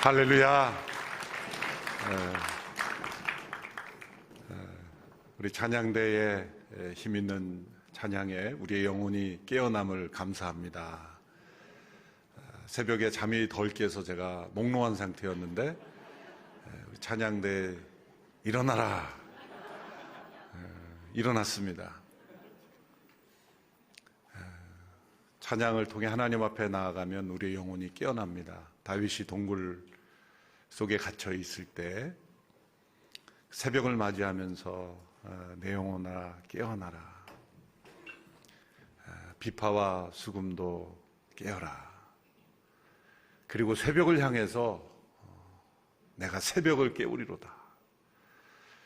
할렐루야. 우리 찬양대에 힘있는 찬양에 우리의 영혼이 깨어남을 감사합니다. 새벽에 잠이 덜 깨서 제가 몽롱한 상태였는데 우리 찬양대 일어나라. 일어났습니다. 찬양을 통해 하나님 앞에 나아가면 우리의 영혼이 깨어납니다. 다윗이 동굴 속에 갇혀 있을 때 새벽을 맞이하면서 내 영혼아 깨어나라. 비파와 수금도 깨어라. 그리고 새벽을 향해서 내가 새벽을 깨우리로다.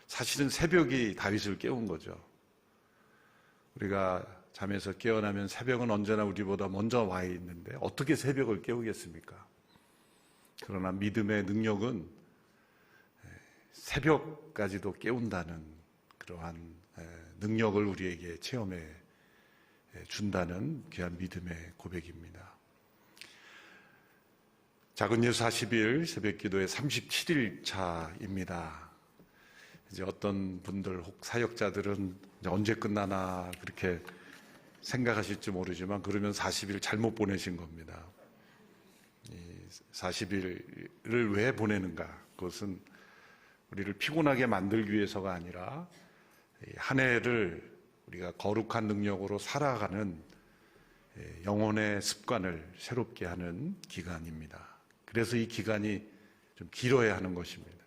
사실은 새벽이 다윗을 깨운 거죠. 우리가 잠에서 깨어나면 새벽은 언제나 우리보다 먼저 와 있는데 어떻게 새벽을 깨우겠습니까? 그러나 믿음의 능력은 새벽까지도 깨운다는 그러한 능력을 우리에게 체험해 준다는 귀한 믿음의 고백입니다. 작은 예수 40일 새벽 기도의 37일 차입니다. 이제 어떤 분들 혹 사역자들은 이제 언제 끝나나 그렇게 생각하실지 모르지만 그러면 40일 잘못 보내신 겁니다. 이 40일을 왜 보내는가? 그것은 우리를 피곤하게 만들기 위해서가 아니라 한 해를 우리가 거룩한 능력으로 살아가는 영혼의 습관을 새롭게 하는 기간입니다. 그래서 이 기간이 좀 길어야 하는 것입니다.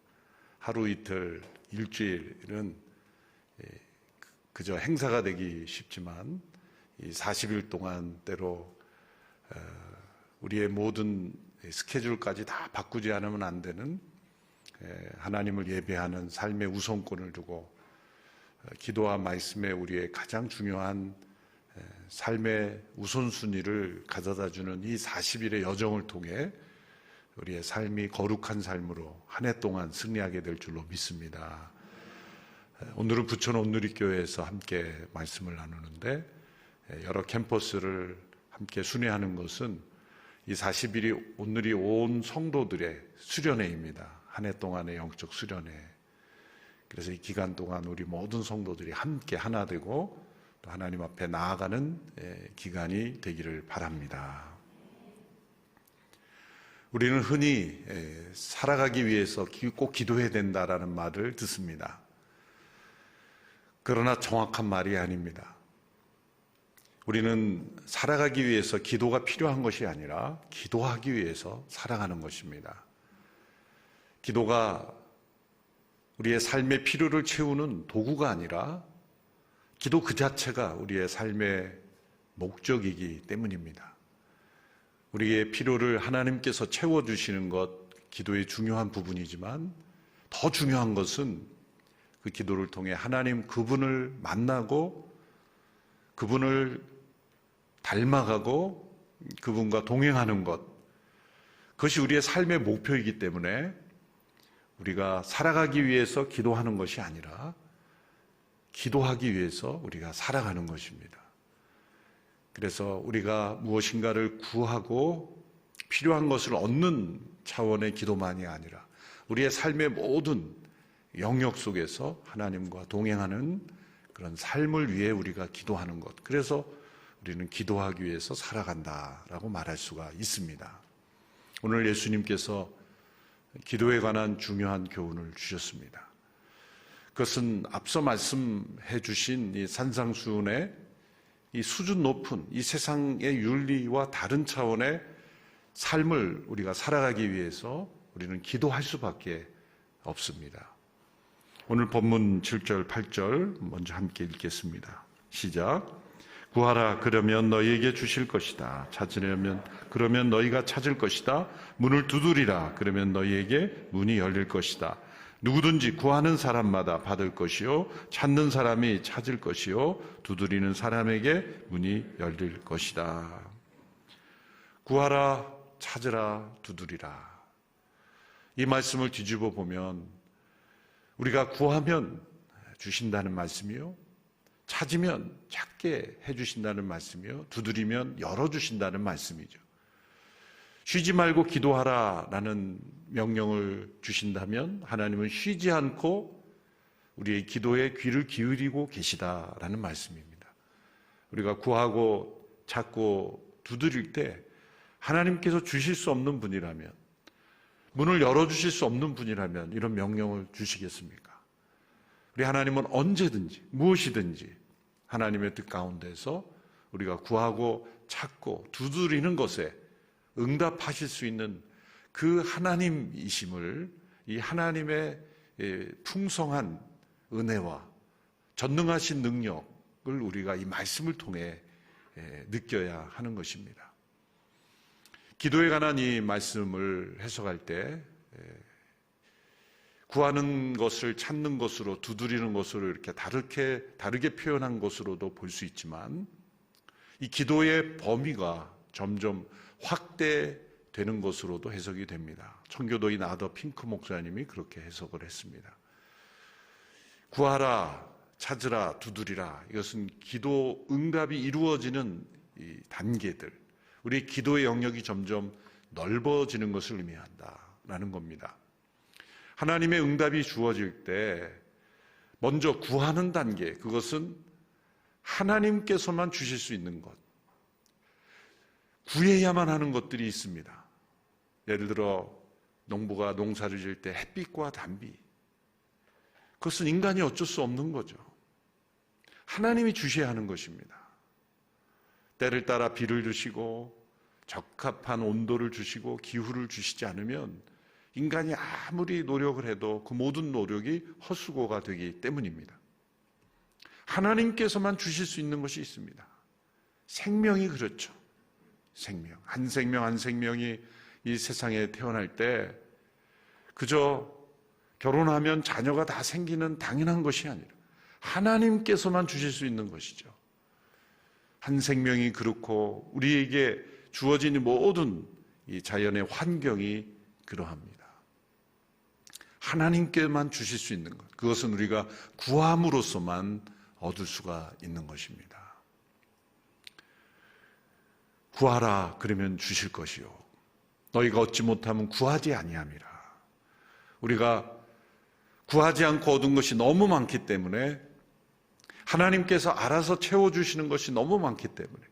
하루 이틀, 일주일은 그저 행사가 되기 쉽지만 이 40일 동안 때로 우리의 모든 스케줄까지 다 바꾸지 않으면 안 되는 하나님을 예배하는 삶의 우선권을 두고 기도와 말씀에 우리의 가장 중요한 삶의 우선순위를 가져다 주는 이 40일의 여정을 통해 우리의 삶이 거룩한 삶으로 한 해 동안 승리하게 될 줄로 믿습니다. 오늘은 부천 온누리교회에서 함께 말씀을 나누는데 여러 캠퍼스를 함께 순회하는 것은 이 40일이 온누리 온 성도들의 수련회입니다. 한 해 동안의 영적 수련회. 그래서 이 기간 동안 우리 모든 성도들이 함께 하나 되고 또 하나님 앞에 나아가는 기간이 되기를 바랍니다. 우리는 흔히 살아가기 위해서 꼭 기도해야 된다라는 말을 듣습니다. 그러나 정확한 말이 아닙니다. 우리는 살아가기 위해서 기도가 필요한 것이 아니라 기도하기 위해서 살아가는 것입니다. 기도가 우리의 삶의 필요를 채우는 도구가 아니라 기도 그 자체가 우리의 삶의 목적이기 때문입니다. 우리의 필요를 하나님께서 채워주시는 것, 기도의 중요한 부분이지만 더 중요한 것은 그 기도를 통해 하나님 그분을 만나고 그분을 닮아가고 그분과 동행하는 것, 그것이 우리의 삶의 목표이기 때문에 우리가 살아가기 위해서 기도하는 것이 아니라 기도하기 위해서 우리가 살아가는 것입니다. 그래서 우리가 무엇인가를 구하고 필요한 것을 얻는 차원의 기도만이 아니라 우리의 삶의 모든 영역 속에서 하나님과 동행하는 그런 삶을 위해 우리가 기도하는 것. 그래서 우리는 기도하기 위해서 살아간다라고 말할 수가 있습니다. 오늘 예수님께서 기도에 관한 중요한 교훈을 주셨습니다. 그것은 앞서 말씀해 주신 이 산상수훈의 이 수준 높은 이 세상의 윤리와 다른 차원의 삶을 우리가 살아가기 위해서 우리는 기도할 수밖에 없습니다. 오늘 본문 7절, 8절 먼저 함께 읽겠습니다. 시작. 구하라 그러면 너희에게 주실 것이다. 찾으려면 그러면 너희가 찾을 것이다. 문을 두드리라 그러면 너희에게 문이 열릴 것이다. 누구든지 구하는 사람마다 받을 것이요 찾는 사람이 찾을 것이요 두드리는 사람에게 문이 열릴 것이다. 구하라, 찾으라, 두드리라. 이 말씀을 뒤집어 보면 우리가 구하면 주신다는 말씀이요, 찾으면 찾게 해주신다는 말씀이요, 두드리면 열어주신다는 말씀이죠. 쉬지 말고 기도하라라는 명령을 주신다면 하나님은 쉬지 않고 우리의 기도에 귀를 기울이고 계시다라는 말씀입니다. 우리가 구하고 찾고 두드릴 때 하나님께서 주실 수 없는 분이라면, 문을 열어주실 수 없는 분이라면 이런 명령을 주시겠습니까? 우리 하나님은 언제든지 무엇이든지 하나님의 뜻 가운데서 우리가 구하고 찾고 두드리는 것에 응답하실 수 있는 그 하나님이심을, 이 하나님의 풍성한 은혜와 전능하신 능력을 우리가 이 말씀을 통해 느껴야 하는 것입니다. 기도에 관한 이 말씀을 해석할 때 구하는 것을 찾는 것으로, 두드리는 것으로 이렇게 다르게 표현한 것으로도 볼 수 있지만, 이 기도의 범위가 점점 확대되는 것으로도 해석이 됩니다. 청교도인 아더 핑크 목사님이 그렇게 해석을 했습니다. 구하라, 찾으라, 두드리라, 이것은 기도 응답이 이루어지는 이 단계들, 우리의 기도의 영역이 점점 넓어지는 것을 의미한다라는 겁니다. 하나님의 응답이 주어질 때 먼저 구하는 단계, 그것은 하나님께서만 주실 수 있는 것, 구해야만 하는 것들이 있습니다. 예를 들어 농부가 농사를 지을 때 햇빛과 단비, 그것은 인간이 어쩔 수 없는 거죠. 하나님이 주셔야 하는 것입니다. 때를 따라 비를 주시고 적합한 온도를 주시고 기후를 주시지 않으면 인간이 아무리 노력을 해도 그 모든 노력이 헛수고가 되기 때문입니다. 하나님께서만 주실 수 있는 것이 있습니다. 생명이 그렇죠. 생명, 한 생명 한 생명이 이 세상에 태어날 때 그저 결혼하면 자녀가 다 생기는 당연한 것이 아니라 하나님께서만 주실 수 있는 것이죠. 한 생명이 그렇고 우리에게 주어진 모든 이 자연의 환경이 그러합니다. 하나님께만 주실 수 있는 것, 그것은 우리가 구함으로써만 얻을 수가 있는 것입니다. 구하라 그러면 주실 것이요 너희가 얻지 못하면 구하지 아니함이라. 우리가 구하지 않고 얻은 것이 너무 많기 때문에, 하나님께서 알아서 채워주시는 것이 너무 많기 때문에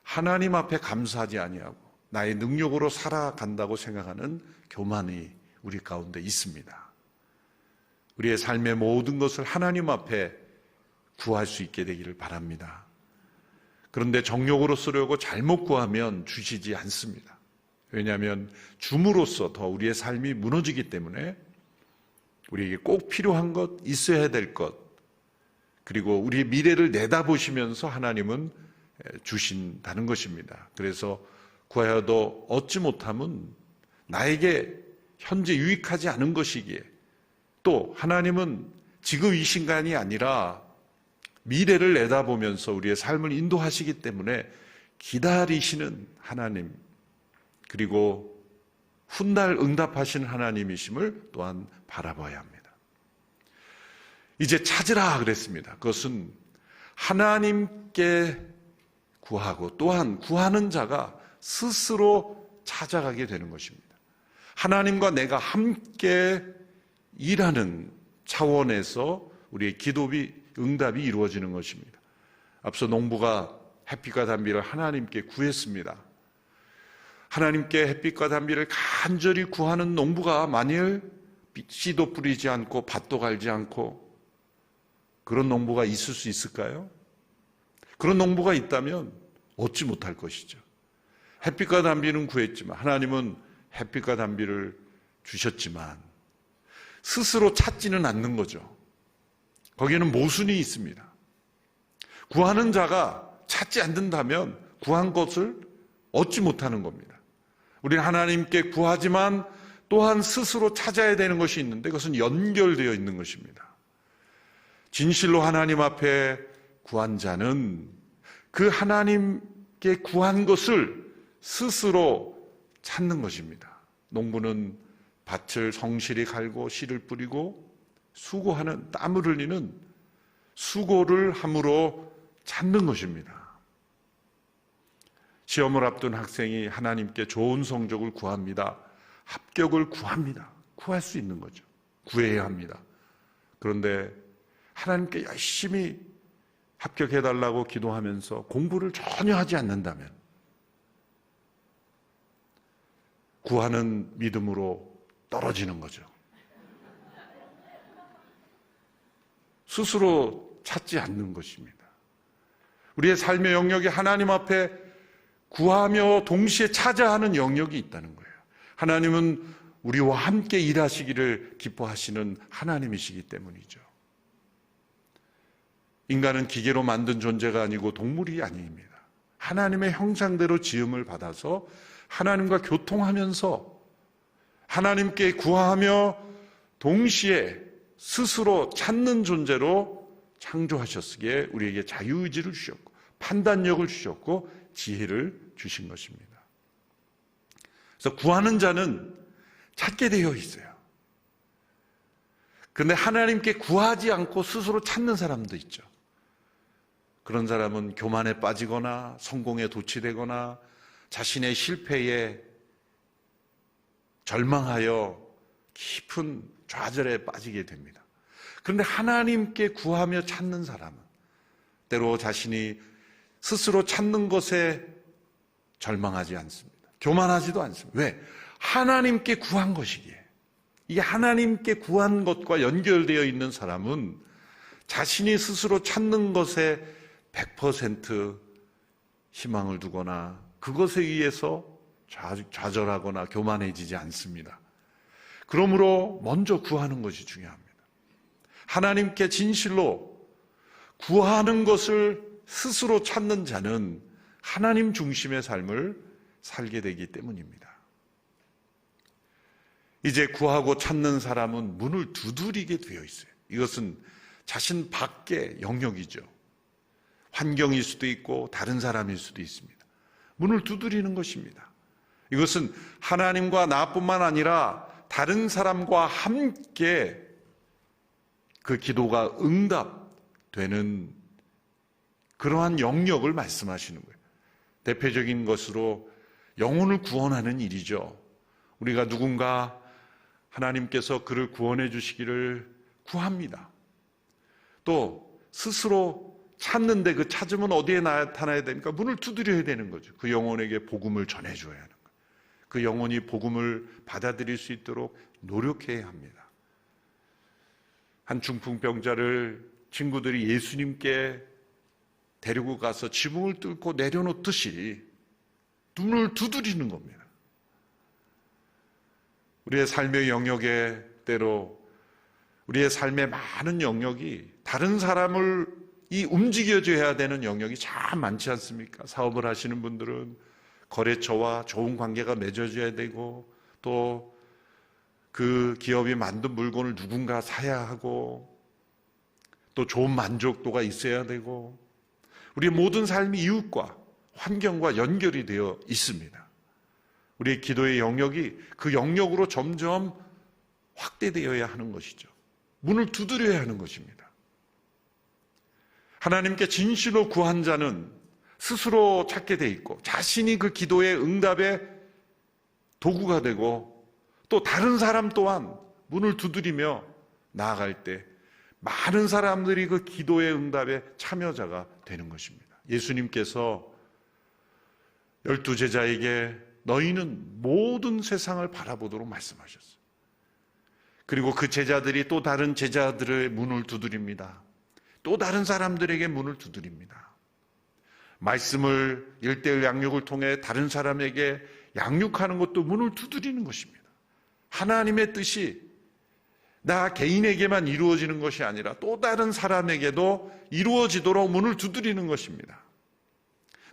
하나님 앞에 감사하지 아니하고 나의 능력으로 살아간다고 생각하는 교만이 우리 가운데 있습니다. 우리의 삶의 모든 것을 하나님 앞에 구할 수 있게 되기를 바랍니다. 그런데 정욕으로 쓰려고 잘못 구하면 주시지 않습니다. 왜냐하면 줌으로써 더 우리의 삶이 무너지기 때문에 우리에게 꼭 필요한 것, 있어야 될 것, 그리고 우리의 미래를 내다보시면서 하나님은 주신다는 것입니다. 그래서 구하여도 얻지 못함은 나에게 현재 유익하지 않은 것이기에, 또 하나님은 지금 이 순간이 아니라 미래를 내다보면서 우리의 삶을 인도하시기 때문에 기다리시는 하나님, 그리고 훗날 응답하시는 하나님이심을 또한 바라봐야 합니다. 이제 찾으라 그랬습니다. 그것은 하나님께 구하고 또한 구하는 자가 스스로 찾아가게 되는 것입니다. 하나님과 내가 함께 일하는 차원에서 우리의 기도비 응답이 이루어지는 것입니다. 앞서 농부가 햇빛과 단비를 하나님께 구했습니다. 하나님께 햇빛과 단비를 간절히 구하는 농부가 만일 씨도 뿌리지 않고 밭도 갈지 않고 그런 농부가 있을 수 있을까요? 그런 농부가 있다면 얻지 못할 것이죠. 햇빛과 단비는 구했지만, 하나님은 햇빛과 단비를 주셨지만 스스로 찾지는 않는 거죠. 거기에는 모순이 있습니다. 구하는 자가 찾지 않는다면 구한 것을 얻지 못하는 겁니다. 우리는 하나님께 구하지만 또한 스스로 찾아야 되는 것이 있는데 그것은 연결되어 있는 것입니다. 진실로 하나님 앞에 구한 자는 그 하나님께 구한 것을 스스로 찾는 것입니다. 농부는 밭을 성실히 갈고 씨를 뿌리고 수고하는, 땀을 흘리는 수고를 함으로 찾는 것입니다. 시험을 앞둔 학생이 하나님께 좋은 성적을 구합니다. 합격을 구합니다. 구할 수 있는 거죠. 구해야 합니다. 그런데 하나님께 열심히 합격해달라고 기도하면서 공부를 전혀 하지 않는다면 구하는 믿음으로 떨어지는 거죠. 스스로 찾지 않는 것입니다. 우리의 삶의 영역이 하나님 앞에 구하며 동시에 찾아 하는 영역이 있다는 거예요. 하나님은 우리와 함께 일하시기를 기뻐하시는 하나님이시기 때문이죠. 인간은 기계로 만든 존재가 아니고 동물이 아닙니다. 하나님의 형상대로 지음을 받아서 하나님과 교통하면서 하나님께 구하며 동시에 스스로 찾는 존재로 창조하셨기에 우리에게 자유의지를 주셨고 판단력을 주셨고 지혜를 주신 것입니다. 그래서 구하는 자는 찾게 되어 있어요. 그런데 하나님께 구하지 않고 스스로 찾는 사람도 있죠. 그런 사람은 교만에 빠지거나 성공에 도취되거나 자신의 실패에 절망하여 깊은 좌절에 빠지게 됩니다. 그런데 하나님께 구하며 찾는 사람은 때로 자신이 스스로 찾는 것에 절망하지 않습니다. 교만하지도 않습니다. 왜? 하나님께 구한 것이기에. 이게 하나님께 구한 것과 연결되어 있는 사람은 자신이 스스로 찾는 것에 100% 희망을 두거나 그것에 의해서 좌절하거나 교만해지지 않습니다. 그러므로 먼저 구하는 것이 중요합니다. 하나님께 진실로 구하는 것을 스스로 찾는 자는 하나님 중심의 삶을 살게 되기 때문입니다. 이제 구하고 찾는 사람은 문을 두드리게 되어 있어요. 이것은 자신 밖의 영역이죠. 환경일 수도 있고 다른 사람일 수도 있습니다. 문을 두드리는 것입니다. 이것은 하나님과 나뿐만 아니라 다른 사람과 함께 그 기도가 응답되는 그러한 영역을 말씀하시는 거예요. 대표적인 것으로 영혼을 구원하는 일이죠. 우리가 누군가 하나님께서 그를 구원해 주시기를 구합니다. 또 스스로 찾는데 그 찾으면 어디에 나타나야 됩니까? 문을 두드려야 되는 거죠. 그 영혼에게 복음을 전해줘야 하는 거예요. 그 영혼이 복음을 받아들일 수 있도록 노력해야 합니다. 한 중풍병자를 친구들이 예수님께 데리고 가서 지붕을 뚫고 내려놓듯이 눈을 두드리는 겁니다. 우리의 삶의 영역에 때로 우리의 삶의 많은 영역이 다른 사람을 움직여줘야 되는 영역이 참 많지 않습니까? 사업을 하시는 분들은 거래처와 좋은 관계가 맺어져야 되고 또 그 기업이 만든 물건을 누군가 사야 하고 또 좋은 만족도가 있어야 되고 우리의 모든 삶이 이웃과 환경과 연결이 되어 있습니다. 우리의 기도의 영역이 그 영역으로 점점 확대되어야 하는 것이죠. 문을 두드려야 하는 것입니다. 하나님께 진실로 구한 자는 스스로 찾게 돼 있고 자신이 그 기도의 응답의 도구가 되고 또 다른 사람 또한 문을 두드리며 나아갈 때 많은 사람들이 그 기도의 응답의 참여자가 되는 것입니다. 예수님께서 12제자에게 너희는 모든 세상을 바라보도록 말씀하셨어요. 그리고 그 제자들이 또 다른 제자들의 문을 두드립니다. 또 다른 사람들에게 문을 두드립니다. 말씀을 1:1 양육을 통해 다른 사람에게 양육하는 것도 문을 두드리는 것입니다. 하나님의 뜻이 나 개인에게만 이루어지는 것이 아니라 또 다른 사람에게도 이루어지도록 문을 두드리는 것입니다.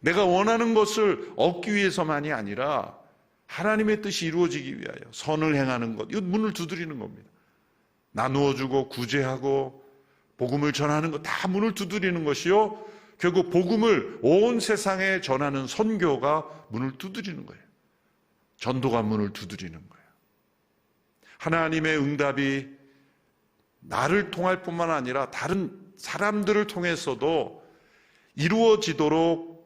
내가 원하는 것을 얻기 위해서만이 아니라 하나님의 뜻이 이루어지기 위하여 선을 행하는 것, 이거 문을 두드리는 겁니다. 나누어주고 구제하고 복음을 전하는 것 다 문을 두드리는 것이요, 결국 복음을 온 세상에 전하는 선교가 문을 두드리는 거예요. 전도가 문을 두드리는 거예요. 하나님의 응답이 나를 통할 뿐만 아니라 다른 사람들을 통해서도 이루어지도록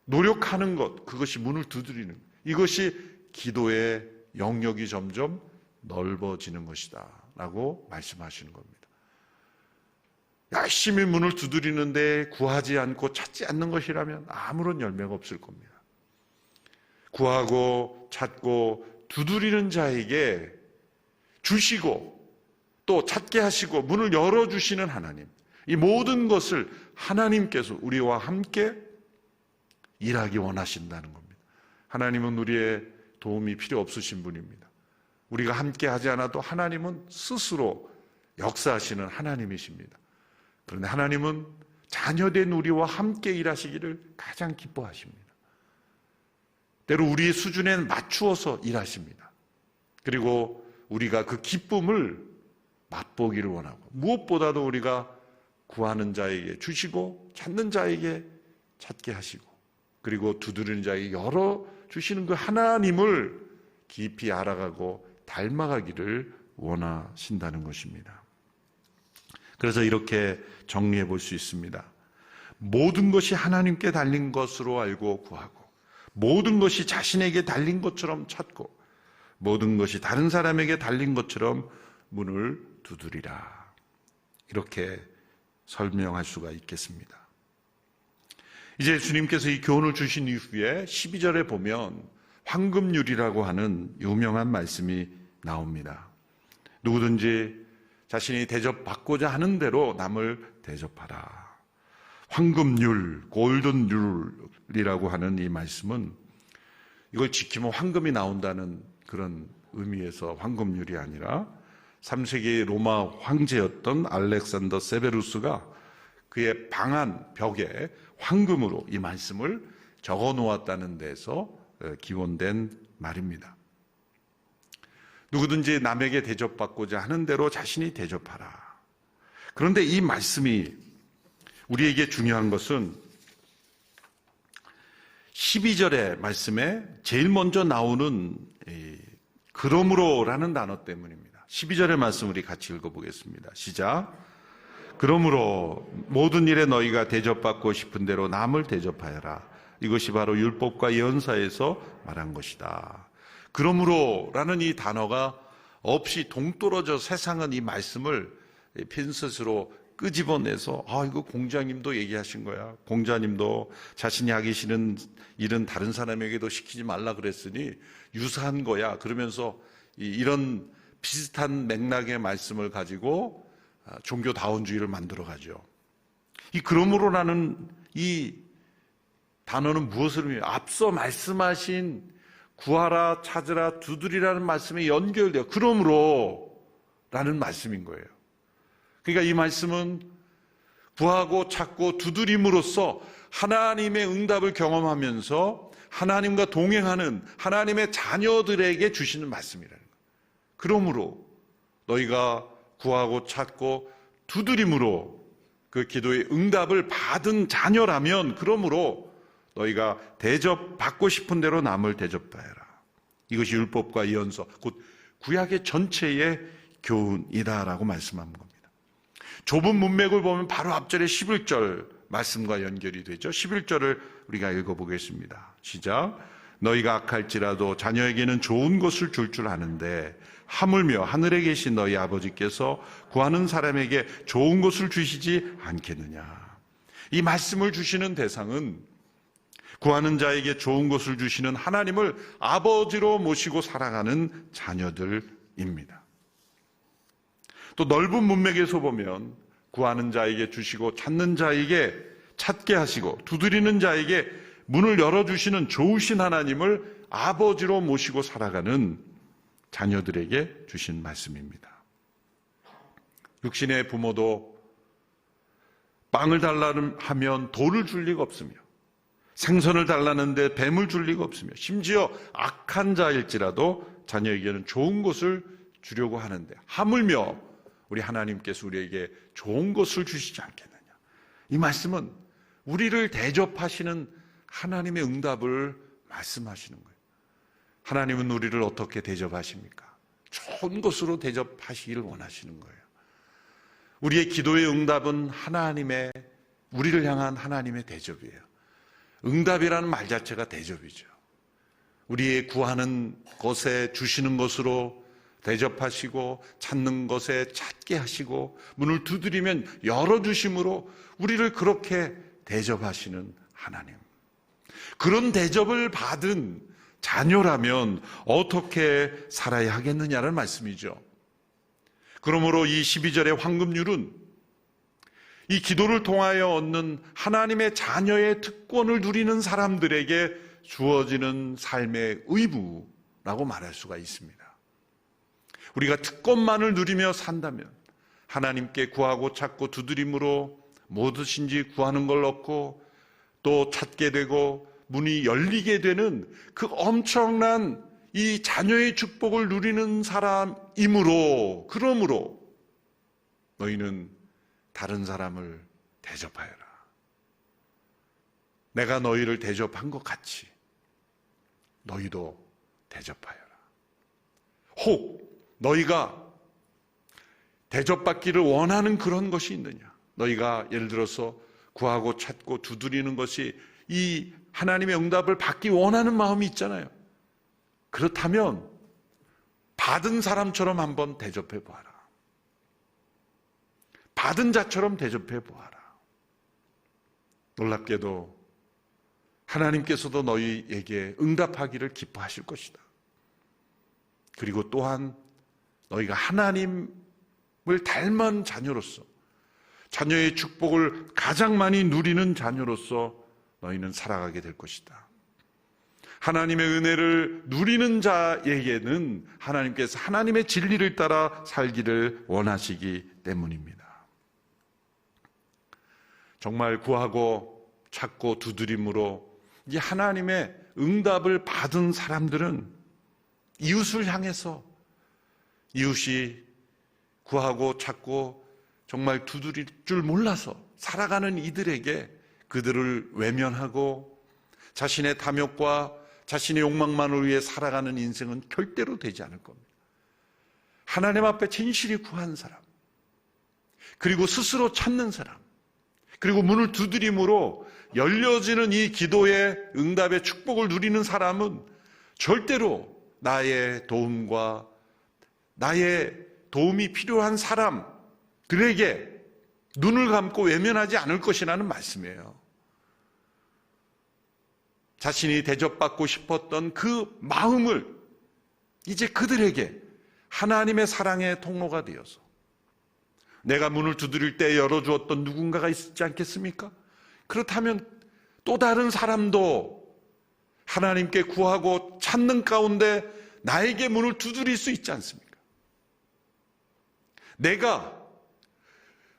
노력하는 것, 그것이 문을 두드리는 것. 이것이 기도의 영역이 점점 넓어지는 것이다 라고 말씀하시는 겁니다. 열심히 문을 두드리는데 구하지 않고 찾지 않는 것이라면 아무런 열매가 없을 겁니다. 구하고 찾고 두드리는 자에게 주시고 또 찾게 하시고 문을 열어주시는 하나님, 이 모든 것을 하나님께서 우리와 함께 일하기 원하신다는 겁니다. 하나님은 우리의 도움이 필요 없으신 분입니다. 우리가 함께 하지 않아도 하나님은 스스로 역사하시는 하나님이십니다. 그런데 하나님은 자녀된 우리와 함께 일하시기를 가장 기뻐하십니다. 때로 우리의 수준에 맞추어서 일하십니다. 그리고 우리가 그 기쁨을 맛보기를 원하고, 무엇보다도 우리가 구하는 자에게 주시고 찾는 자에게 찾게 하시고, 그리고 두드리는 자에게 열어주시는 그 하나님을 깊이 알아가고 닮아가기를 원하신다는 것입니다. 그래서 이렇게 정리해 볼 수 있습니다. 모든 것이 하나님께 달린 것으로 알고 구하고, 모든 것이 자신에게 달린 것처럼 찾고, 모든 것이 다른 사람에게 달린 것처럼 문을 두드리라. 이렇게 설명할 수가 있겠습니다. 이제 주님께서 이 교훈을 주신 이후에 12절에 보면 황금률이라고 하는 유명한 말씀이 나옵니다. 누구든지 자신이 대접받고자 하는 대로 남을 대접하라. 황금률, 골든률이라고 하는 이 말씀은 이걸 지키면 황금이 나온다는 그런 의미에서 황금률이 아니라 3세기 로마 황제였던 알렉산더 세베루스가 그의 방안 벽에 황금으로 이 말씀을 적어 놓았다는 데서 기원된 말입니다. 누구든지 남에게 대접받고자 하는 대로 자신이 대접하라. 그런데 이 말씀이 우리에게 중요한 것은 12절의 말씀에 제일 먼저 나오는 그러므로라는 단어 때문입니다. 12절의 말씀 우리 같이 읽어보겠습니다. 시작. 그러므로 모든 일에 너희가 대접받고 싶은 대로 남을 대접하여라. 이것이 바로 율법과 예언사에서 말한 것이다. 그러므로라는 이 단어가 없이 동떨어져 세상은 이 말씀을 핀셋으로 끄집어내서 이거 공자님도 얘기하신 거야. 공자님도 자신이 하기 싫은 일은 다른 사람에게도 시키지 말라 그랬으니 유사한 거야. 그러면서 이런 비슷한 맥락의 말씀을 가지고 종교다원주의를 만들어가죠. 이 그러므로라는 이 단어는 무엇을 의미해요? 앞서 말씀하신 구하라, 찾으라, 두드리라는 말씀에 연결돼요. 그러므로라는 말씀인 거예요. 그러니까 이 말씀은 구하고 찾고 두드림으로써 하나님의 응답을 경험하면서 하나님과 동행하는 하나님의 자녀들에게 주시는 말씀이라는 거예요. 그러므로 너희가 구하고 찾고 두드림으로 그 기도의 응답을 받은 자녀라면 그러므로 너희가 대접받고 싶은 대로 남을 대접하여라. 이것이 율법과 예언서, 곧 구약의 전체의 교훈이다라고 말씀한 겁니다. 좁은 문맥을 보면 바로 앞절의 11절 말씀과 연결이 되죠. 11절을 우리가 읽어보겠습니다. 시작. 너희가 악할지라도 자녀에게는 좋은 것을 줄 아는데 하물며 하늘에 계신 너희 아버지께서 구하는 사람에게 좋은 것을 주시지 않겠느냐. 이 말씀을 주시는 대상은 구하는 자에게 좋은 것을 주시는 하나님을 아버지로 모시고 살아가는 자녀들입니다. 또 넓은 문맥에서 보면 구하는 자에게 주시고 찾는 자에게 찾게 하시고 두드리는 자에게 문을 열어주시는 좋으신 하나님을 아버지로 모시고 살아가는 자녀들에게 주신 말씀입니다. 육신의 부모도 빵을 달라는 하면 돌을 줄 리가 없으며 생선을 달라는데 뱀을 줄 리가 없으며 심지어 악한 자일지라도 자녀에게는 좋은 것을 주려고 하는데 하물며 우리 하나님께서 우리에게 좋은 것을 주시지 않겠느냐. 이 말씀은 우리를 대접하시는 하나님의 응답을 말씀하시는 거예요. 하나님은 우리를 어떻게 대접하십니까? 좋은 것으로 대접하시기를 원하시는 거예요. 우리의 기도의 응답은 우리를 향한 하나님의 대접이에요. 응답이라는 말 자체가 대접이죠. 우리의 구하는 것에 주시는 것으로 대접하시고 찾는 것에 찾게 하시고 문을 두드리면 열어주심으로 우리를 그렇게 대접하시는 하나님. 그런 대접을 받은 자녀라면 어떻게 살아야 하겠느냐는 말씀이죠. 그러므로 이 12절의 황금률은 이 기도를 통하여 얻는 하나님의 자녀의 특권을 누리는 사람들에게 주어지는 삶의 의무라고 말할 수가 있습니다. 우리가 특권만을 누리며 산다면 하나님께 구하고 찾고 두드림으로 무엇이든지 구하는 걸 얻고 또 찾게 되고 문이 열리게 되는 그 엄청난 이 자녀의 축복을 누리는 사람이므로, 그러므로 너희는 다른 사람을 대접하여라. 내가 너희를 대접한 것 같이 너희도 대접하여라. 혹 너희가 대접받기를 원하는 그런 것이 있느냐? 너희가 예를 들어서 구하고 찾고 두드리는 것이 이 하나님의 응답을 받기 원하는 마음이 있잖아요. 그렇다면 받은 사람처럼 한번 대접해 보아라. 받은 자처럼 대접해 보아라. 놀랍게도 하나님께서도 너희에게 응답하기를 기뻐하실 것이다. 그리고 또한 너희가 하나님을 닮은 자녀로서, 자녀의 축복을 가장 많이 누리는 자녀로서 너희는 살아가게 될 것이다. 하나님의 은혜를 누리는 자에게는 하나님께서 하나님의 진리를 따라 살기를 원하시기 때문입니다. 정말 구하고 찾고 두드림으로 이 하나님의 응답을 받은 사람들은 이웃을 향해서, 이웃이 구하고 찾고 정말 두드릴 줄 몰라서 살아가는 이들에게 그들을 외면하고 자신의 탐욕과 자신의 욕망만을 위해 살아가는 인생은 절대로 되지 않을 겁니다. 하나님 앞에 진실히 구한 사람, 그리고 스스로 찾는 사람, 그리고 문을 두드림으로 열려지는 이 기도의 응답의 축복을 누리는 사람은 절대로 나의 도움과 나의 도움이 필요한 사람들에게 눈을 감고 외면하지 않을 것이라는 말씀이에요. 자신이 대접받고 싶었던 그 마음을 이제 그들에게 하나님의 사랑의 통로가 되어서, 내가 문을 두드릴 때 열어주었던 누군가가 있지 않겠습니까? 그렇다면 또 다른 사람도 하나님께 구하고 찾는 가운데 나에게 문을 두드릴 수 있지 않습니까? 내가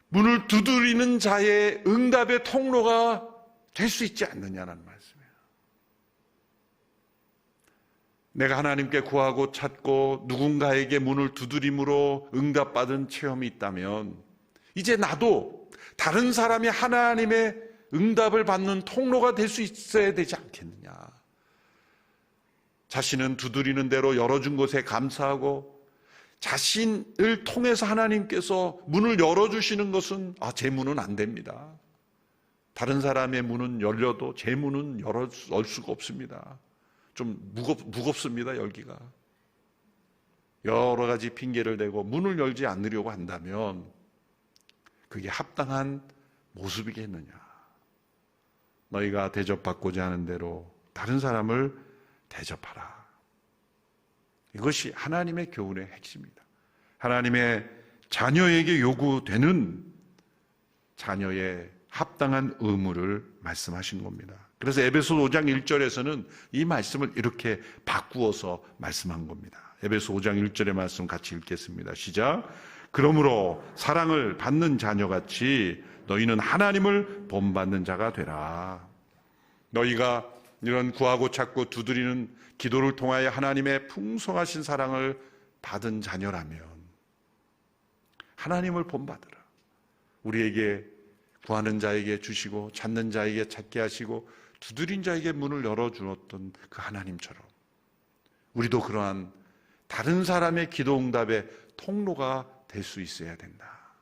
문을 두드리는 자의 응답의 통로가 될 수 있지 않느냐는 말씀이에요. 내가 하나님께 구하고 찾고 누군가에게 문을 두드림으로 응답받은 체험이 있다면 이제 나도 다른 사람이 하나님의 응답을 받는 통로가 될 수 있어야 되지 않겠느냐. 자신은 두드리는 대로 열어준 것에 감사하고 자신을 통해서 하나님께서 문을 열어주시는 것은 제 문은 안 됩니다. 다른 사람의 문은 열려도 제 문은 열 수가 없습니다. 좀 무겁습니다, 열기가. 여러 가지 핑계를 대고 문을 열지 않으려고 한다면 그게 합당한 모습이겠느냐. 너희가 대접받고자 하는 대로 다른 사람을 대접하라. 이것이 하나님의 교훈의 핵심입니다. 하나님의 자녀에게 요구되는 자녀의 합당한 의무를 말씀하신 겁니다. 그래서 에베소 5장 1절에서는 이 말씀을 이렇게 바꾸어서 말씀한 겁니다. 에베소 5장 1절의 말씀 같이 읽겠습니다. 시작. 그러므로 사랑을 받는 자녀같이 너희는 하나님을 본받는 자가 되라. 너희가 이런 구하고 찾고 두드리는 기도를 통하여 하나님의 풍성하신 사랑을 받은 자녀라면 하나님을 본받으라. 우리에게 구하는 자에게 주시고 찾는 자에게 찾게 하시고 두드린 자에게 문을 열어주었던 그 하나님처럼 우리도 그러한 다른 사람의 기도 응답의 통로가 될 수 있어야 된다.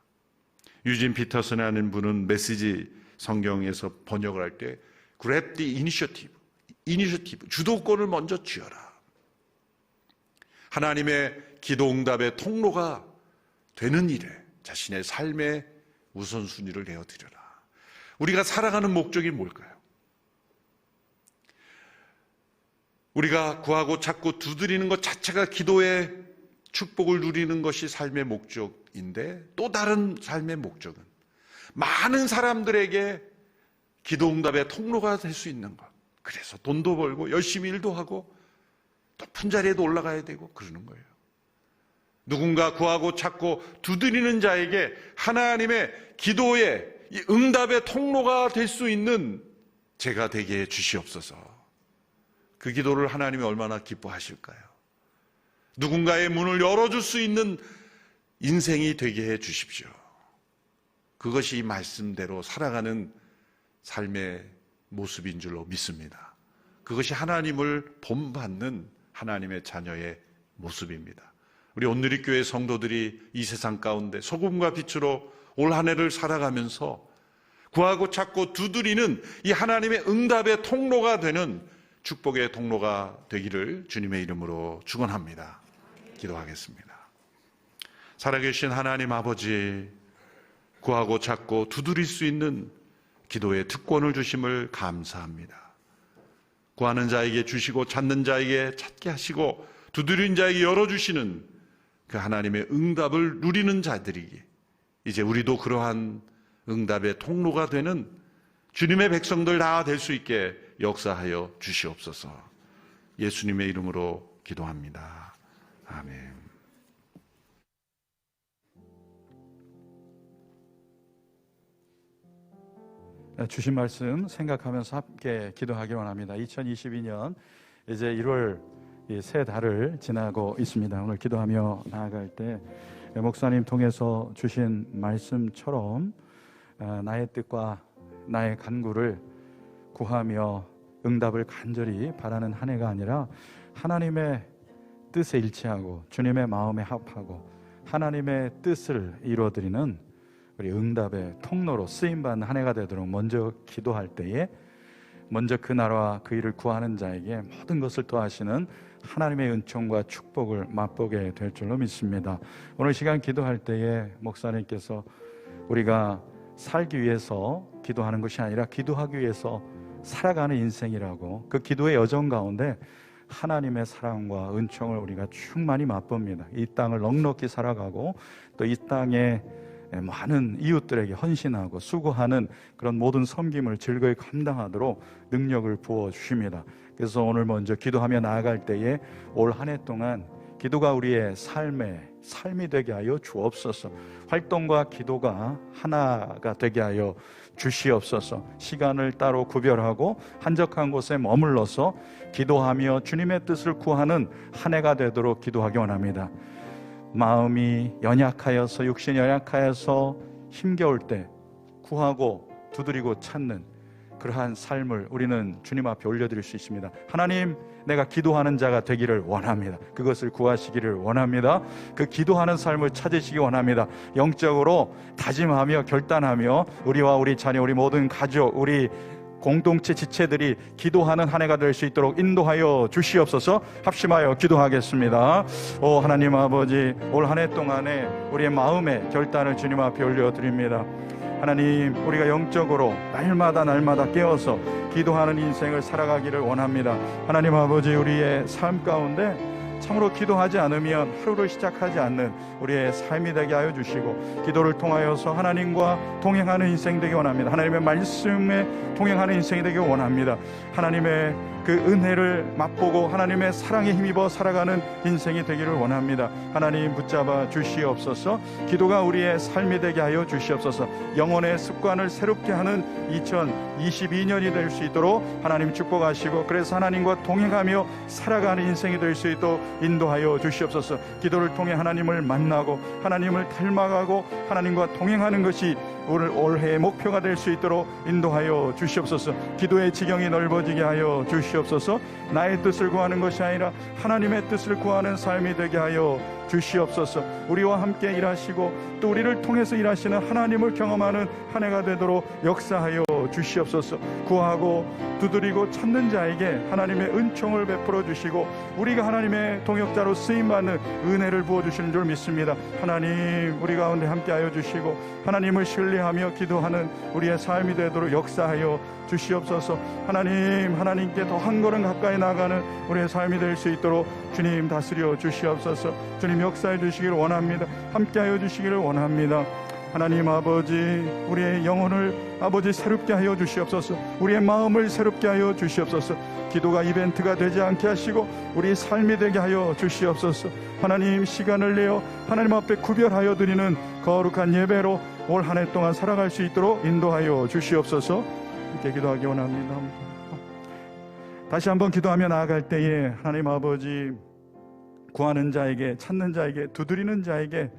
유진 피터슨이라는 분은 메시지 성경에서 번역을 할 때 grab the initiative, 주도권을 먼저 쥐어라. 하나님의 기도 응답의 통로가 되는 일에 자신의 삶의 우선순위를 내어드려라. 우리가 살아가는 목적이 뭘까요? 우리가 구하고 찾고 두드리는 것 자체가 기도의 축복을 누리는 것이 삶의 목적인데, 또 다른 삶의 목적은 많은 사람들에게 기도 응답의 통로가 될 수 있는 것. 그래서 돈도 벌고 열심히 일도 하고 높은 자리에도 올라가야 되고 그러는 거예요. 누군가 구하고 찾고 두드리는 자에게 하나님의 기도의 응답의 통로가 될 수 있는 제가 되게 해 주시옵소서. 그 기도를 하나님이 얼마나 기뻐하실까요? 누군가의 문을 열어줄 수 있는 인생이 되게 해 주십시오. 그것이 이 말씀대로 살아가는 삶의 모습인 줄로 믿습니다. 그것이 하나님을 본받는 하나님의 자녀의 모습입니다. 우리 온누리교회 성도들이 이 세상 가운데 소금과 빛으로 올 한 해를 살아가면서 구하고 찾고 두드리는 이 하나님의 응답의 통로가 되는 축복의 통로가 되기를 주님의 이름으로 축원합니다. 기도하겠습니다. 살아계신 하나님 아버지, 구하고 찾고 두드릴 수 있는 기도의 특권을 주심을 감사합니다. 구하는 자에게 주시고 찾는 자에게 찾게 하시고 두드리는 자에게 열어주시는 그 하나님의 응답을 누리는 자들이기, 이제 우리도 그러한 응답의 통로가 되는 주님의 백성들 다 될 수 있게 역사하여 주시옵소서. 예수님의 이름으로 기도합니다. 아멘. 주신 말씀 생각하면서 함께 기도하기 원합니다. 2022년 이제 1월 새 달을 지나고 있습니다. 오늘 기도하며 나아갈 때 목사님 통해서 주신 말씀처럼 나의 뜻과 나의 간구를 구하며 응답을 간절히 바라는 한 해가 아니라 하나님의 뜻에 일치하고 주님의 마음에 합하고 하나님의 뜻을 이루어드리는 우리 응답의 통로로 쓰임받는 한 해가 되도록 먼저 기도할 때에 먼저 그 나라와 그 일을 구하는 자에게 모든 것을 더하시는 하나님의 은총과 축복을 맛보게 될 줄로 믿습니다. 오늘 시간 기도할 때에 목사님께서 우리가 살기 위해서 기도하는 것이 아니라 기도하기 위해서 살아가는 인생이라고, 그 기도의 여정 가운데 하나님의 사랑과 은총을 우리가 충만히 맛봅니다. 이 땅을 넉넉히 살아가고 또 이 땅에 많은 이웃들에게 헌신하고 수고하는 그런 모든 섬김을 즐거이 감당하도록 능력을 부어주십니다. 그래서 오늘 먼저 기도하며 나아갈 때에 올 한 해 동안 기도가 우리의 삶이 되게 하여 주옵소서. 활동과 기도가 하나가 되게 하여 주시옵소서. 시간을 따로 구별하고 한적한 곳에 머물러서 기도하며 주님의 뜻을 구하는 한 해가 되도록 기도하기 원합니다. 마음이 연약하여서, 육신이 연약하여서 힘겨울 때 구하고 두드리고 찾는 그러한 삶을 우리는 주님 앞에 올려드릴 수 있습니다. 하나님, 내가 기도하는 자가 되기를 원합니다. 그것을 구하시기를 원합니다. 그 기도하는 삶을 찾으시기 원합니다. 영적으로 다짐하며 결단하며 우리와 우리 자녀, 우리 모든 가족, 우리 공동체 지체들이 기도하는 한 해가 될 수 있도록 인도하여 주시옵소서. 합심하여 기도하겠습니다. 오 하나님 아버지, 올 한 해 동안에 우리의 마음의 결단을 주님 앞에 올려드립니다. 하나님, 우리가 영적으로 날마다 깨어서 기도하는 인생을 살아가기를 원합니다. 하나님 아버지, 우리의 삶 가운데 참으로 기도하지 않으면 하루를 시작하지 않는 우리의 삶이 되게 하여 주시고, 기도를 통하여서 하나님과 동행하는 인생 되기 원합니다. 하나님의 말씀에 동행하는 인생이 되기 원합니다. 하나님의 그 은혜를 맛보고 하나님의 사랑에 힘입어 살아가는 인생이 되기를 원합니다. 하나님 붙잡아 주시옵소서. 기도가 우리의 삶이 되게 하여 주시옵소서. 영혼의 습관을 새롭게 하는 2022년이 될 수 있도록 하나님 축복하시고, 그래서 하나님과 동행하며 살아가는 인생이 될 수 있도록 인도하여 주시옵소서. 기도를 통해 하나님을 만나고 하나님을 닮아가고 하나님과 동행하는 것이 오늘 올해의 목표가 될 수 있도록 인도하여 주시옵소서. 기도의 지경이 넓어지게 하여 주시옵소서. 주시옵소서. 나의 뜻을 구하는 것이 아니라 하나님의 뜻을 구하는 삶이 되게 하여 주시옵소서. 우리와 함께 일하시고 또 우리를 통해서 일하시는 하나님을 경험하는 한 해가 되도록 역사하여 주시옵소서. 구하고 두드리고 찾는 자에게 하나님의 은총을 베풀어 주시고 우리가 하나님의 동역자로 쓰임받는 은혜를 부어주시는 줄 믿습니다. 하나님, 우리 가운데 함께하여 주시고 하나님을 신뢰하며 기도하는 우리의 삶이 되도록 역사하여 주시옵소서. 하나님, 하나님께 더 한 걸음 가까이 나가는 우리의 삶이 될 수 있도록 주님 다스려 주시옵소서. 주님 역사해 주시기를 원합니다. 함께하여 주시기를 원합니다. 하나님 아버지, 우리의 영혼을 아버지 새롭게 하여 주시옵소서. 우리의 마음을 새롭게 하여 주시옵소서. 기도가 이벤트가 되지 않게 하시고 우리 삶이 되게 하여 주시옵소서. 하나님, 시간을 내어 하나님 앞에 구별하여 드리는 거룩한 예배로 올 한 해 동안 살아갈 수 있도록 인도하여 주시옵소서. 이렇게 기도하기 원합니다. 다시 한번 기도하며 나아갈 때에 하나님 아버지, 구하는 자에게, 찾는 자에게, 두드리는 자에게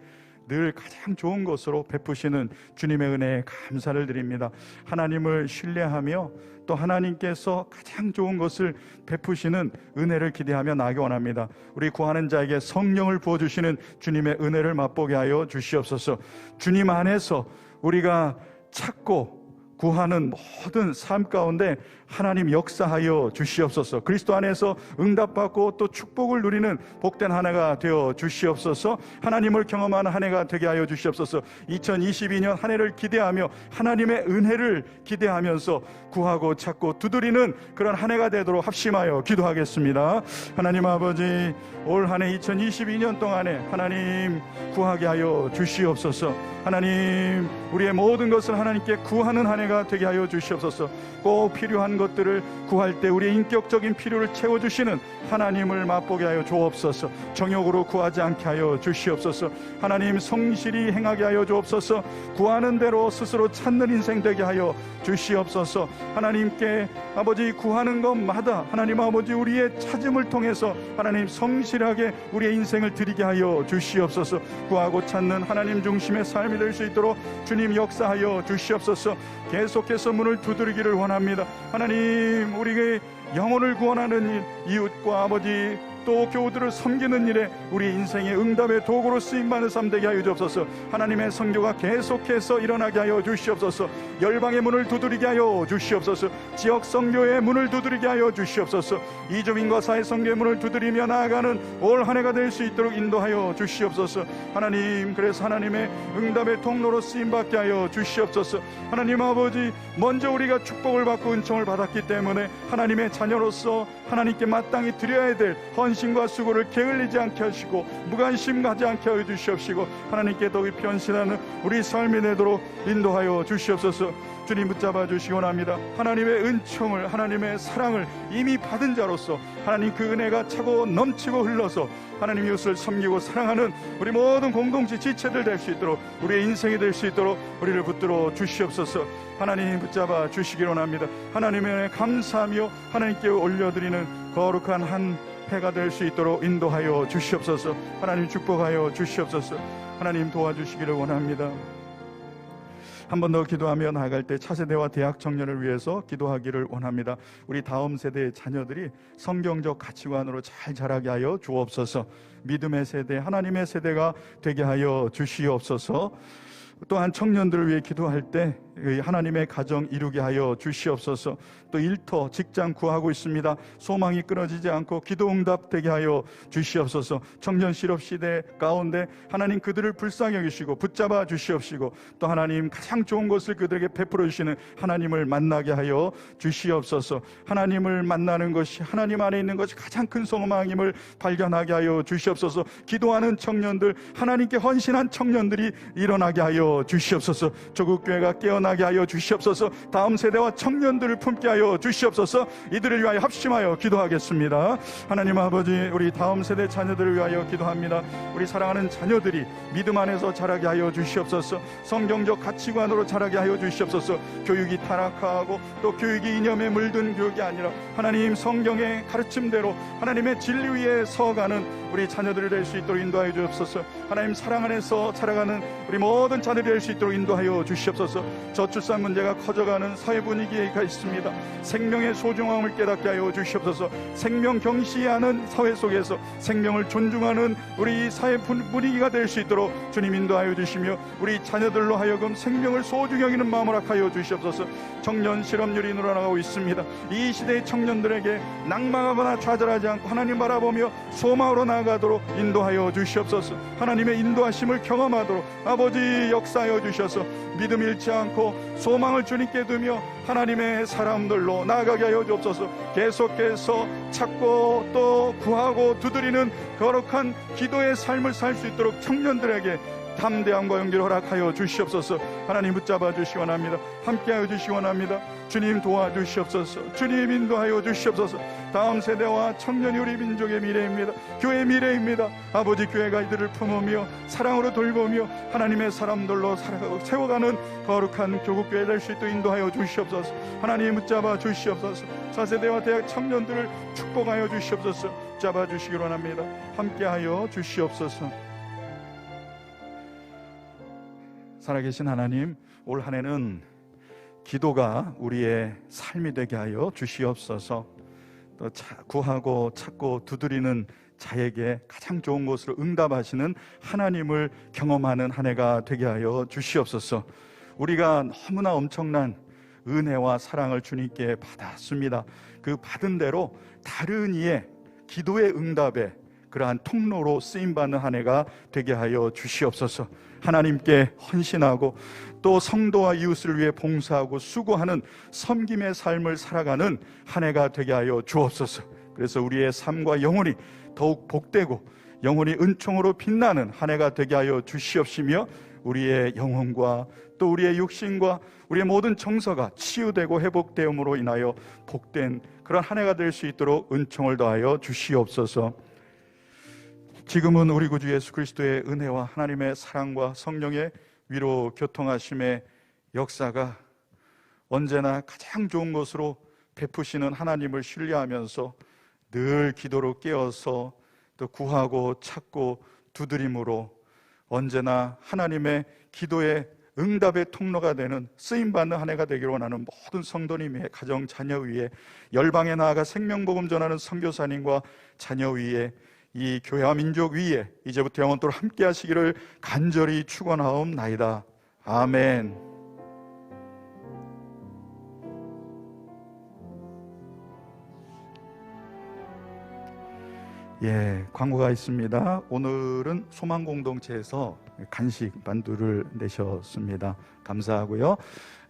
늘 가장 좋은 것으로 베푸시는 주님의 은혜에 감사를 드립니다. 하나님을 신뢰하며 또 하나님께서 가장 좋은 것을 베푸시는 은혜를 기대하며 나아가기 원합니다. 우리 구하는 자에게 성령을 부어주시는 주님의 은혜를 맛보게 하여 주시옵소서. 주님 안에서 우리가 찾고 구하는 모든 삶 가운데 하나님 역사하여 주시옵소서. 그리스도 안에서 응답받고 또 축복을 누리는 복된 한 해가 되어 주시옵소서. 하나님을 경험하는 한 해가 되게 하여 주시옵소서. 2022년 한 해를 기대하며 하나님의 은혜를 기대하면서 구하고 찾고 두드리는 그런 한 해가 되도록 합심하여 기도하겠습니다. 하나님 아버지, 올 한 해 2022년 동안에 하나님 구하게 하여 주시옵소서. 하나님, 우리의 모든 것을 하나님께 구하는 한 해가 되게 하여 주시옵소서. 꼭 필요한 것들을 구할 때 우리의 인격적인 필요를 채워주시는 하나님을 맛보게 하여 주옵소서. 정욕으로 구하지 않게 하여 주시옵소서. 하나님, 성실히 행하게 하여 주옵소서. 구하는 대로 스스로 찾는 인생 되게 하여 주시옵소서. 하나님께 아버지 구하는 것마다 하나님 아버지 우리의 찾음을 통해서 하나님 성실하게 우리의 인생을 드리게 하여 주시옵소서. 구하고 찾는 하나님 중심의 삶이 될 수 있도록 주님 역사하여 주시옵소서. 계속해서 문을 두드리기를 원합니다. 하나님, 우리의 영혼을 구원하는 일, 이웃과 아버지 또 교우들을 섬기는 일에 우리 인생의 응답의 도구로 쓰임받는 삶 되게 하여 주옵소서. 하나님의 선교가 계속해서 일어나게 하여 주시옵소서. 열방의 문을 두드리게 하여 주시옵소서. 지역 선교의 문을 두드리게 하여 주시옵소서. 이주민과 사회 선교의 문을 두드리며 나아가는 올 한 해가 될 수 있도록 인도하여 주시옵소서. 하나님, 그래서 하나님의 응답의 통로로 쓰임받게 하여 주시옵소서. 하나님 아버지, 먼저 우리가 축복을 받고 은총을 받았기 때문에 하나님의 자녀로서 하나님께 마땅히 드려야 될 헌신과 수고를 게을리지 않게 하시고 무관심 가지 않게 하여 주시옵시고 하나님께 더욱 변신하는 우리 삶이 되도록 인도하여 주시옵소서. 주님 붙잡아 주시기 원합니다. 하나님의 은총을, 하나님의 사랑을 이미 받은 자로서 하나님 그 은혜가 차고 넘치고 흘러서 하나님 이웃을 섬기고 사랑하는 우리 모든 공동체 지체들 될 수 있도록 우리의 인생이 될 수 있도록 우리를 붙들어 주시옵소서. 하나님 붙잡아 주시기 원합니다. 하나님의 은혜 감사하며 하나님께 올려드리는 거룩한 한 해가 될 수 있도록 인도하여 주시옵소서. 하나님 축복하여 주시옵소서. 하나님 도와주시기를 원합니다. 한 번 더 기도하며 나아갈 때 차세대와 대학 청년을 위해서 기도하기를 원합니다. 우리 다음 세대의 자녀들이 성경적 가치관으로 잘 자라게 하여 주옵소서. 믿음의 세대, 하나님의 세대가 되게 하여 주시옵소서. 또한 청년들을 위해 기도할 때 하나님의 가정 이루게 하여 주시옵소서. 또 일터, 직장 구하고 있습니다. 소망이 끊어지지 않고 기도 응답되게 하여 주시옵소서. 청년 실업 시대 가운데 하나님 그들을 불쌍히 여기시고 붙잡아 주시옵시고 또 하나님 가장 좋은 것을 그들에게 베풀어 주시는 하나님을 만나게 하여 주시옵소서. 하나님을 만나는 것이, 하나님 안에 있는 것이 가장 큰 소망임을 발견하게 하여 주시옵소서. 기도하는 청년들, 하나님께 헌신한 청년들이 일어나게 하여 주시옵소서. 조국교회가 깨어나게 하여 주시옵소서. 다음 세대와 청년들을 품게 하여 주시옵소서. 이들을 위하여 합심하여 기도하겠습니다. 하나님 아버지, 우리 다음 세대 자녀들을 위하여 기도합니다. 우리 사랑하는 자녀들이 믿음 안에서 자라게 하여 주시옵소서. 성경적 가치관으로 자라게 하여 주시옵소서. 교육이 타락하고 또 교육이 이념에 물든 교육이 아니라 하나님 성경의 가르침대로 하나님의 진리 위에 서가는 우리 자녀들이 될 수 있도록 인도하여 주옵소서. 하나님 사랑 안에서 자라가는 우리 모든 자녀들이 될 수 있도록 인도하여 주시옵소서. 저출산 문제가 커져가는 사회 분위기가 있습니다. 생명의 소중함을 깨닫게 하여 주시옵소서. 생명 경시하는 사회 속에서 생명을 존중하는 우리 사회 분위기가 될 수 있도록 주님 인도하여 주시며, 우리 자녀들로 하여금 생명을 소중히 여기는 마음을 허락하여 주시옵소서. 청년 실업률이 늘어나고 있습니다. 이 시대의 청년들에게 낭망하거나 좌절하지 않고 하나님 바라보며 소망으로 나아가도록 인도하여 주시옵소서. 하나님의 인도하심을 경험하도록 아버지 역사하여 주셔서 믿음 잃지 않고 소망을 주님께 두며 하나님의 사람들로 나아가게 하여 주옵소서. 계속해서 찾고 또 구하고 두드리는 거룩한 기도의 삶을 살 수 있도록 청년들에게 담대함과 용기를 허락하여 주시옵소서. 하나님 붙잡아 주시기 원합니다. 함께하여 주시기 원합니다. 주님 도와주시옵소서. 주님 인도하여 주시옵소서. 다음 세대와 청년이 우리 민족의 미래입니다. 교회의 미래입니다. 아버지, 교회가 이들을 품으며 사랑으로 돌보며 하나님의 사람들로 세워가는 거룩한 교국교회 될 수 있도록 인도하여 주시옵소서. 하나님 붙잡아 주시옵소서. 4세대와 대학 청년들을 축복하여 주시옵소서. 붙잡아 주시기 원합니다. 함께하여 주시옵소서. 살아계신 하나님, 올 한 해는 기도가 우리의 삶이 되게 하여 주시옵소서. 또 구하고 찾고 두드리는 자에게 가장 좋은 것으로 응답하시는 하나님을 경험하는 한 해가 되게 하여 주시옵소서. 우리가 너무나 엄청난 은혜와 사랑을 주님께 받았습니다. 그 받은 대로 다른 이의 기도의 응답에 그러한 통로로 쓰임받는 한 해가 되게 하여 주시옵소서. 하나님께 헌신하고 또 성도와 이웃을 위해 봉사하고 수고하는 섬김의 삶을 살아가는 한 해가 되게 하여 주옵소서. 그래서 우리의 삶과 영혼이 더욱 복되고 영혼이 은총으로 빛나는 한 해가 되게 하여 주시옵시며, 우리의 영혼과 또 우리의 육신과 우리의 모든 정서가 치유되고 회복되음으로 인하여 복된 그런 한 해가 될 수 있도록 은총을 더하여 주시옵소서. 지금은 우리 구주 예수 그리스도의 은혜와 하나님의 사랑과 성령의 위로 교통하심의 역사가 언제나 가장 좋은 것으로 베푸시는 하나님을 신뢰하면서 늘 기도로 깨어서 또 구하고 찾고 두드림으로 언제나 하나님의 기도의 응답의 통로가 되는 쓰임받는 한 해가 되기를 원하는 모든 성도님의 가정 자녀 위에, 열방에 나아가 생명복음 전하는 선교사님과 자녀 위에, 이 교회와 민족 위에 이제부터 영원토록 함께 하시기를 간절히 축원하옵나이다. 아멘. 예, 광고가 있습니다. 오늘은 소망공동체에서 간식 만두를 내셨습니다. 감사하고요.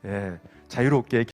예, 자유롭게